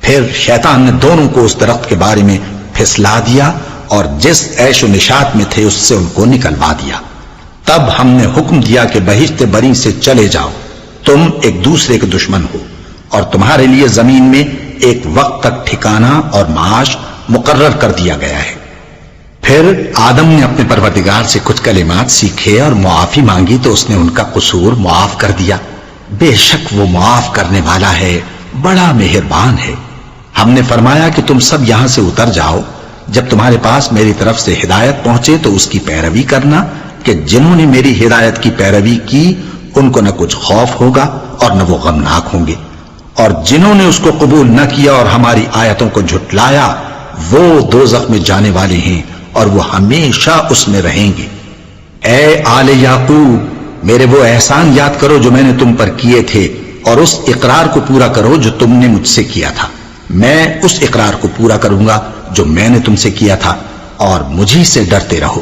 پھر شیطان نے دونوں کو اس درخت کے بارے میں پھسلا دیا اور جس عیش و نشاط میں تھے اس سے ان کو نکلوا دیا۔ تب ہم نے حکم دیا کہ بہشت بری سے چلے جاؤ، تم ایک دوسرے کے دشمن ہو، اور تمہارے لیے زمین میں ایک وقت تک ٹھکانہ اور معاش مقرر کر دیا گیا ہے۔ پھر آدم نے اپنے پروردگار سے کچھ کلمات سیکھے اور معافی مانگی تو اس نے ان کا قصور معاف کر دیا۔ بے شک وہ معاف کرنے والا ہے، بڑا مہربان ہے۔ ہم نے فرمایا کہ تم سب یہاں سے اتر جاؤ، جب تمہارے پاس میری طرف سے ہدایت پہنچے تو اس کی پیروی کرنا، کہ جنہوں نے میری ہدایت کی پیروی کی ان کو نہ کچھ خوف ہوگا اور نہ وہ غمناک ہوں گے، اور جنہوں نے اس کو قبول نہ کیا اور ہماری آیتوں کو جھٹلایا وہ دوزخ میں جانے والے ہیں اور وہ ہمیشہ اس میں رہیں گے۔ اے آل یعقوب، میرے وہ احسان یاد کرو جو میں نے تم پر کیے تھے، اور اس اقرار کو پورا کرو جو تم نے مجھ سے کیا تھا۔ میں اس اقرار کو پورا کروں گا جو میں نے تم سے کیا تھا، اور مجھی سے ڈرتے رہو۔